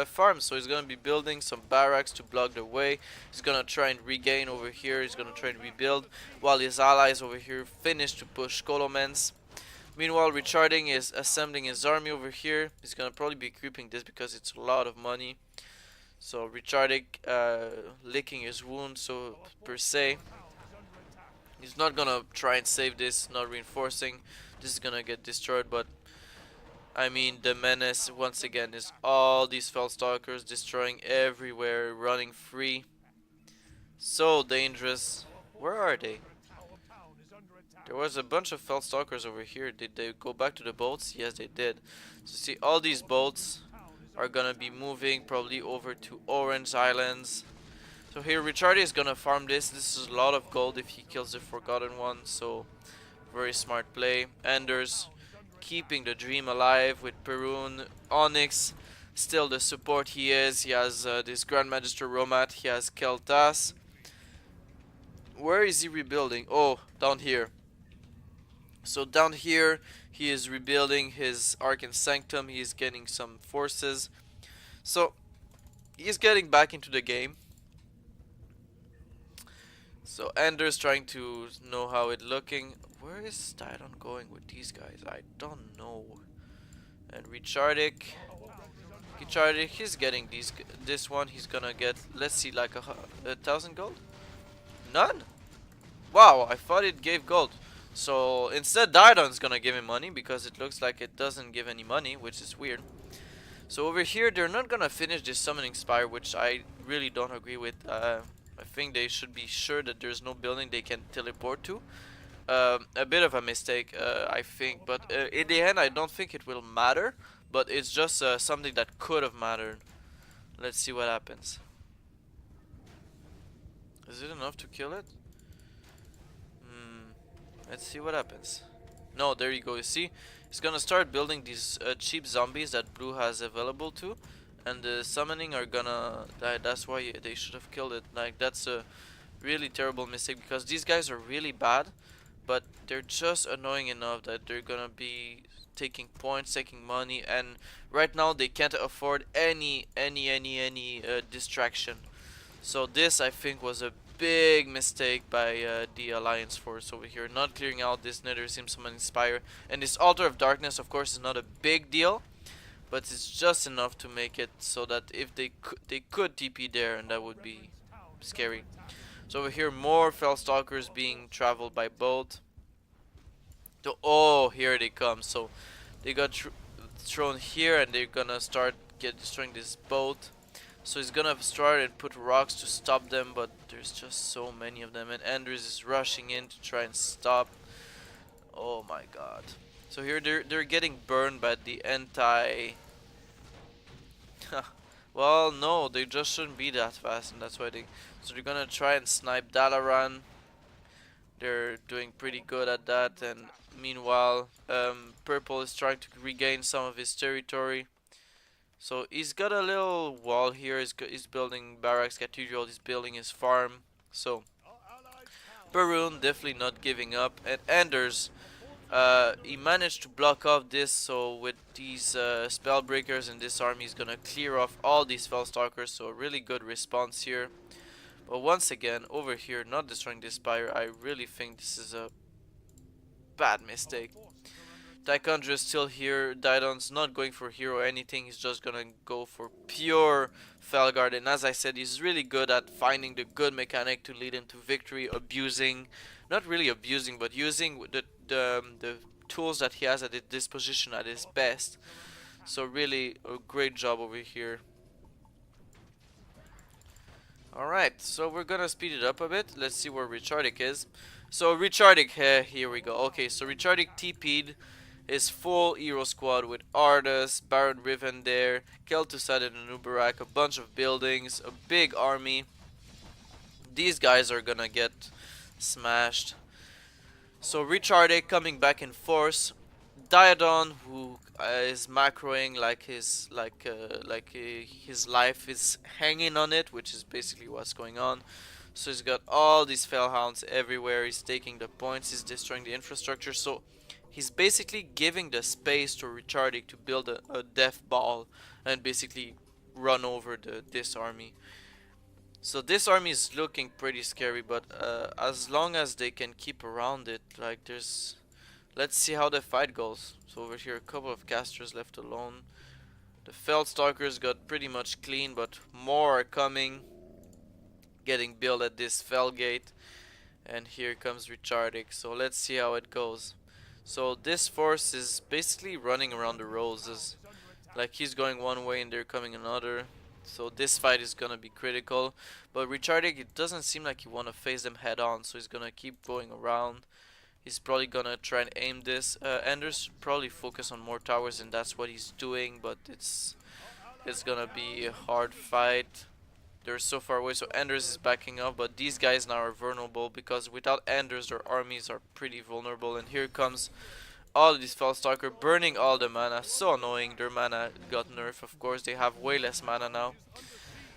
S1: farm. So he's gonna be building some barracks to block the way. He's gonna try and regain over here. He's gonna try and rebuild, while his allies over here finish to push Skolomans. Meanwhile, Richarding is assembling his army over here. He's gonna probably be creeping this because it's a lot of money. So Richardic licking his wounds, so per se. He's not gonna try and save this, not reinforcing. This is gonna get destroyed, but I mean, the menace once again is all these Fellstalkers destroying everywhere, running free. So dangerous. Where are they? There was a bunch of Fellstalkers over here. Did they go back to the boats? Yes, they did. So see, all these boats are gonna be moving probably over to Orange Islands. So here Richardi is gonna farm this. This is a lot of gold if he kills the Forgotten One. So very smart play. Anders keeping the dream alive with Perun. Onyx still the support he is. He has this Grand Magister Romat. He has Kel'Thas. Where is he rebuilding? Oh, down here. So down here he is rebuilding his Arcane Sanctum. He is getting some forces. So he's getting back into the game. So Anders trying to know how it's looking. Where is Didon going with these guys? I don't know. And Rechardic, he's getting this one. He's gonna get, let's see, like a thousand gold. None. Wow, I thought it gave gold. So instead, Diodon's gonna give him money because it looks like it doesn't give any money, which is weird. So over here, they're not gonna finish this summoning spire, which I really don't agree with. I think they should be sure that there's no building they can teleport to. A bit of a mistake, I think, but in the end, I don't think it will matter. But it's just something that could have mattered. Let's see what happens. Is it enough to kill it? Let's see what happens. No, there you go. You see, he's gonna start building these cheap zombies that Blue has available to, and the summoning are gonna die. That's why they should have killed it. Like, that's a really terrible mistake because these guys are really bad, but they're just annoying enough that they're gonna be taking points, taking money, and right now they can't afford any distraction. So this, I think, was a big mistake by the Alliance Force over here, not clearing out this Nether Sim Summon Inspire. And this Altar of Darkness, of course, is not a big deal, but it's just enough to make it so that if they could TP there, and that would be scary. So over here, more Fellstalkers being traveled by boat. So, oh, here they come. So they got thrown here, and they're gonna start destroying this boat. So he's gonna start and put rocks to stop them, but there's just so many of them, and Anders is rushing in to try and stop. Oh my god. So here they're getting burned by the anti. Well, no, they just shouldn't be that fast, and that's why so they're gonna try and snipe Dalaran. They're doing pretty good at that, and meanwhile, Purple is trying to regain some of his territory. So he's got a little wall here. He's building barracks, cathedral. He's building his farm. So Barun definitely not giving up. And Anders, he managed to block off this. So with these spell breakers and this army, he's gonna clear off all these Fellstalkers. So a really good response here. But once again, over here, not destroying this spire. I really think this is a bad mistake. Tychondra is still here. Didon's not going for hero or anything. He's just gonna go for pure Felguard. And as I said, he's really good at finding the good mechanic to lead him to victory. Abusing, not really abusing, but using the tools that he has at his disposition at his best. So really a great job over here. Alright, so we're gonna speed it up a bit. Let's see where Rechardic is. So Rechardic, here we go. Okay, so Rechardic TP'd his full hero squad with Ardus, Baron Riven there, Kel'Thuzad and Anubarak, a bunch of buildings, a big army. These guys are gonna get smashed. So Rechardic coming back in force. Diodon, who is macroing like his his life is hanging on it, which is basically what's going on. So he's got all these Fellhounds everywhere. He's taking the points. He's destroying the infrastructure. So he's basically giving the space to Rechardic to build a death ball and basically run over this army. So this army is looking pretty scary, but as long as they can keep around it, like there's... Let's see how the fight goes. So over here, a couple of casters left alone. The Feldstalkers got pretty much clean, but more are coming. Getting built at this Fell gate. And here comes Rechardic. So let's see how it goes. So this force is basically running around the roses. Like he's going one way and they're coming another. So this fight is gonna be critical. But Rechardic, it doesn't seem like he wanna face them head on. So he's gonna keep going around. He's probably gonna try and aim this. Anders probably focus on more towers, and that's what he's doing. But it's gonna be a hard fight. They're so far away, so Anders is backing up. But these guys now are vulnerable because without Anders, their armies are pretty vulnerable. And here comes all of these Fellstalker burning all the mana. So annoying. Their mana got nerfed. Of course, they have way less mana now.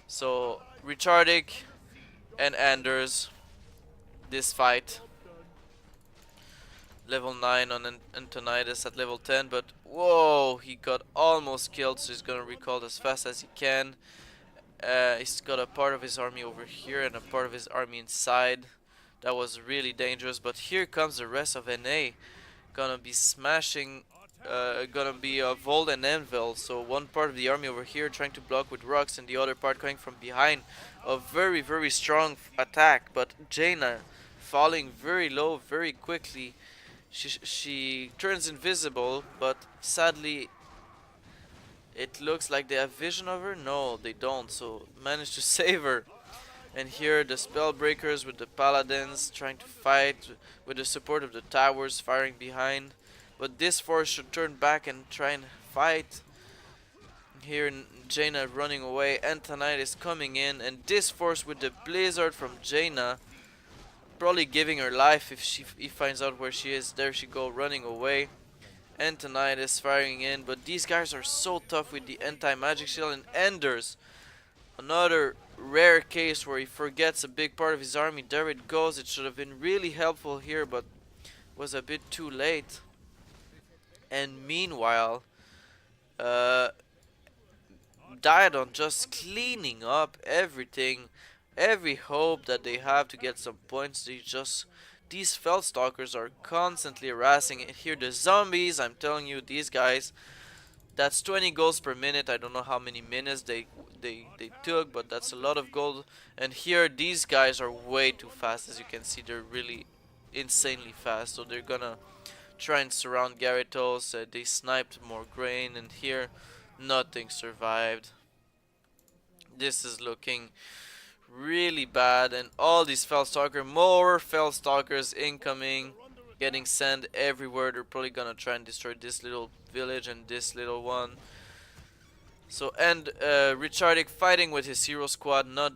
S1: So Rechardic and Anders, this fight. Level 9 on Antonidas at level 10, but whoa, he got almost killed, so he's gonna recall as fast as he can. He's got a part of his army over here and a part of his army inside. That was really dangerous, but here comes the rest of NA. Gonna be smashing gonna be a Volt and Anvil. So one part of the army over here trying to block with rocks, and the other part coming from behind. A very very strong attack, but Jaina falling very low very quickly. She turns invisible, but sadly it looks like they have vision of her. No, they don't. So manage to save her. And here the spellbreakers with the paladins trying to fight with the support of the towers firing behind. But this force should turn back and try and fight. Here Jaina running away, Antonite is coming in, and this force with the blizzard from Jaina probably giving her life if he finds out where she is. There she go, running away. Antonite is firing in, but these guys are so tough with the anti-magic shield, and Enders, another rare case where he forgets a big part of his army. There it goes. It should have been really helpful here, but was a bit too late. And meanwhile, uh, Diadon just cleaning up everything, every hope that they have to get some points. These Feldstalkers are constantly harassing it. Here the zombies, I'm telling you, these guys, that's 20 goals per minute. I don't know how many minutes they took, but that's a lot of gold. And here these guys are way too fast. As you can see, they're really insanely fast, so they're gonna try and surround Gyarados. They sniped more grain, and here nothing survived. This is looking really bad, and all these more Felstalkers incoming, getting sent everywhere. They're probably gonna try and destroy this little village and this little one. So, and Richardic fighting with his hero squad, not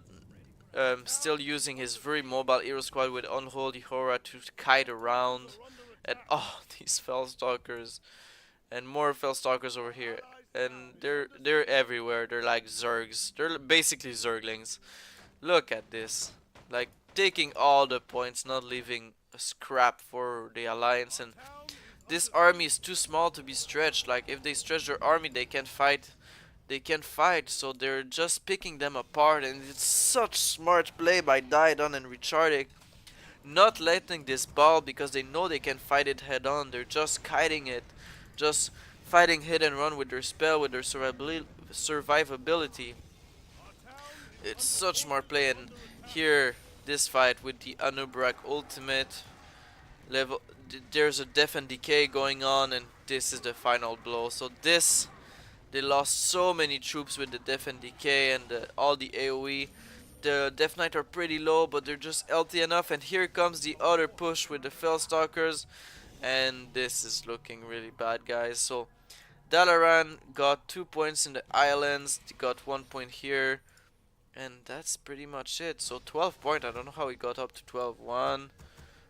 S1: still using his very mobile hero squad with Unholy Horror to kite around. And oh, these Felstalkers, and more Felstalkers over here, and they're everywhere. They're like Zergs. They're basically Zerglings. Look at this, like taking all the points, not leaving a scrap for the alliance. And this army is too small to be stretched. Like if they stretch their army, they can't fight. They can't fight, so they're just picking them apart. And it's such smart play by Daidon and Richardic, not letting this ball, because they know they can fight it head on. They're just kiting it, just fighting hit and run with their spell, with their survivability. It's such smart play. And here this fight with the Anubrak ultimate level, there's a death and decay going on, and this is the final blow. So this, they lost so many troops with the death and decay and all the AoE. The Death Knight are pretty low, but they're just healthy enough. And here comes the other push with the Felstalkers, and this is looking really bad, guys. So Dalaran got 2 points in the islands, they got 1 point here, and that's pretty much it. So 12 point. I don't know how he got up to 12-1.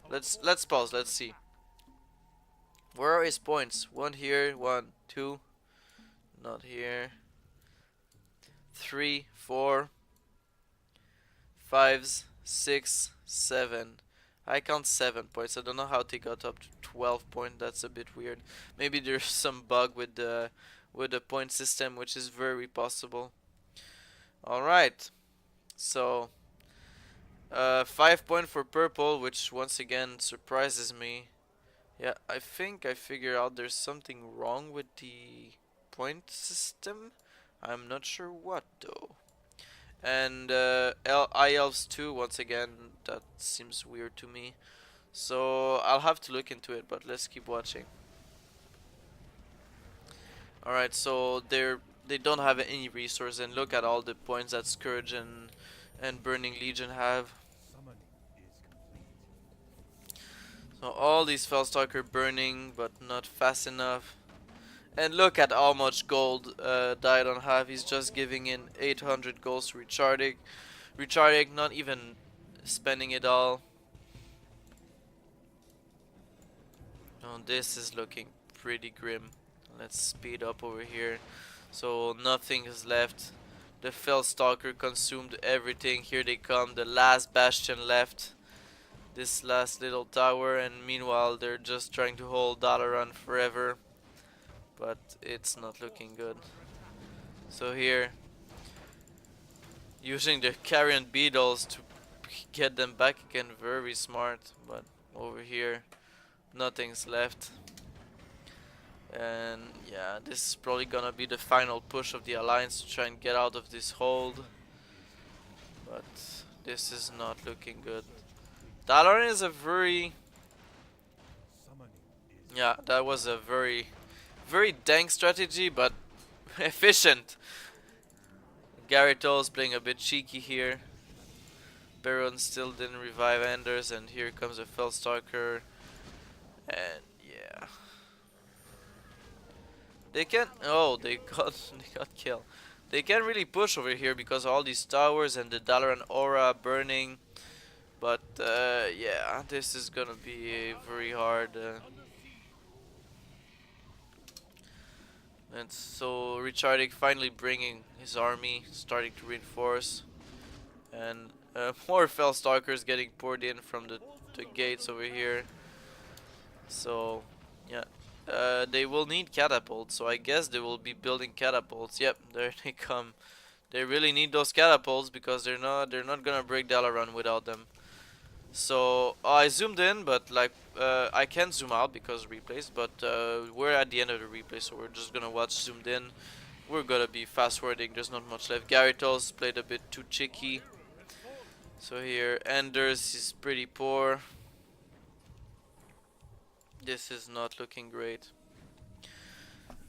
S1: Let's pause. Let's see. Where are his points? 1 here, 1, 2. Not here. 3, 4, 5, 6, 7. I count 7 points. I don't know how they got up to 12 points. That's a bit weird. Maybe there's some bug with the point system, which is very possible. Alright. So 5 point for purple, which once again surprises me. Yeah, I think I figured out there's something wrong with the point system. I'm not sure what though. And I elves too, once again, that seems weird to me. So I'll have to look into it, but let's keep watching. Alright, so they don't have any resource, and look at all the points that Scourge and Burning Legion have. So all these Felstalker burning, but not fast enough. And look at how much gold Daidon have. He's just giving in 800 gold to Richardic. Richardic not even spending it all. Oh, this is looking pretty grim. Let's speed up over here. So nothing is left. The Felstalker consumed everything. Here they come, the last bastion left. This last little tower, and meanwhile they're just trying to hold Dalaran forever. But it's not looking good. So here, using the carrion beetles to get them back again, very smart. But over here, nothing's left. And yeah, this is probably gonna be the final push of the Alliance to try and get out of this hold. But this is not looking good. Dalaran is a very... Yeah, that was a very dank strategy, but efficient. Gyarados playing a bit cheeky here. Baron still didn't revive Anders, and here comes a Fellstalker. And yeah. They can't... Oh, they got, they got killed. They can't really push over here because of all these towers and the Dalaran aura burning. But yeah, this is gonna be very hard. And so Richardic finally bringing his army, starting to reinforce. And more Fellstalkers getting poured in from the gates over here. So yeah, they will need catapults, so I guess they will be building catapults. Yep, there they come. They really need those catapults because they're not gonna break Dalaran without them. So I zoomed in, but like I can't zoom out because replays. But we're at the end of the replay, so we're just gonna watch zoomed in. We're gonna be fast forwarding. There's not much left. Gyarados played a bit too cheeky. So here, Anders is pretty poor. This is not looking great.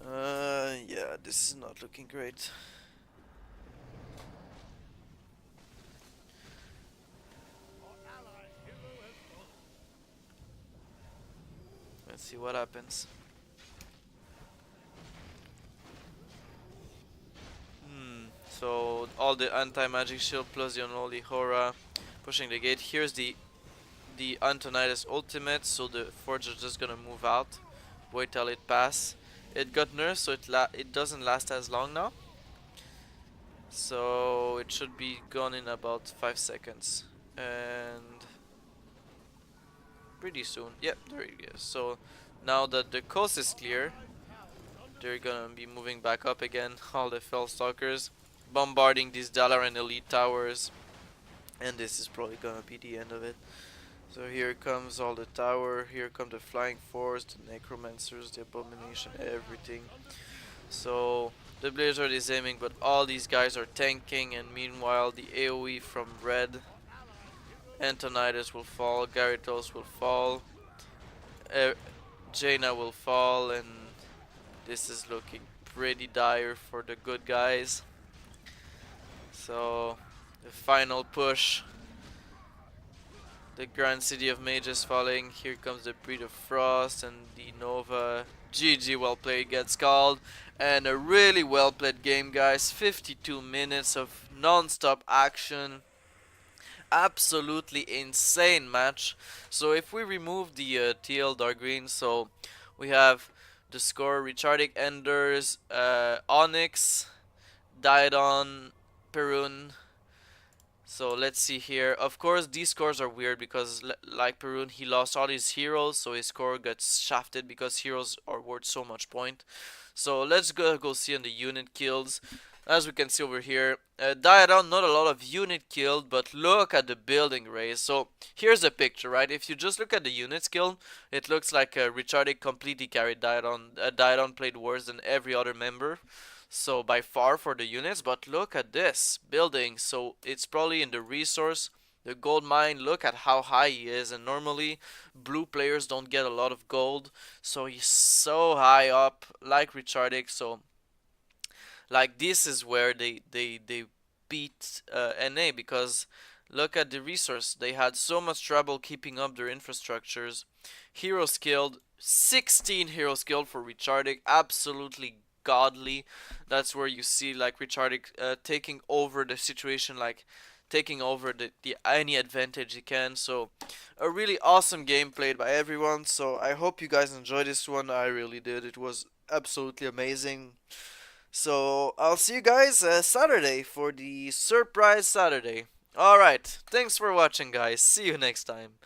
S1: Yeah, this is not looking great. Let's see what happens. So all the anti-magic shield plus the unholy Hora pushing the gate. Here's the Antonidas ultimate, so the Forge is just gonna move out. Wait till it pass. It got nerfed, so it doesn't last as long now. So it should be gone in about 5 seconds. And pretty soon. Yep, there it is. So now that the coast is clear, they're gonna be moving back up again. All the Fellstalkers bombarding these Dalaran elite towers. And this is probably gonna be the end of it. So here comes all the tower, here come the flying force, the necromancers, the abomination, everything. So the blizzard is aiming, but all these guys are tanking, and meanwhile the AoE from red, Antonidas will fall, Gyarados will fall, Jaina will fall, and this is looking pretty dire for the good guys. So the final push. The Grand City of Mages falling. Here comes the Breed of Frost and the Nova. GG, well played gets called. And a really well played game, guys. 52 minutes of non-stop action. Absolutely insane match. So if we remove the TL dark green, so we have the score Richardic, Enders, Onyx, Diadon, Perun. So let's see here. Of course, these scores are weird because, like Perun, he lost all his heroes, so his score gets shafted because heroes are worth so much point. So let's go see on the unit kills. As we can see over here, Diadon, not a lot of unit killed, but look at the building raise. So here's a picture, right? If you just look at the units killed, it looks like Richardic completely carried Diadon. Diadon played worse than every other member. So by far for the units, but look at this building. So it's probably in the resource, the gold mine. Look at how high he is, and normally blue players don't get a lot of gold, so he's so high up like Richardic. So like this is where they beat NA, because look at the resource. They had so much trouble keeping up their infrastructures. Heroes killed, 16 heroes killed for Richardic, absolutely godly. That's where you see like Richardic taking over the situation, like taking over the any advantage he can. So a really awesome game played by everyone. So I hope you guys enjoyed this one. I really did. It was absolutely amazing. So I'll see you guys Saturday for the surprise Saturday. Alright, thanks for watching, guys. See you next time.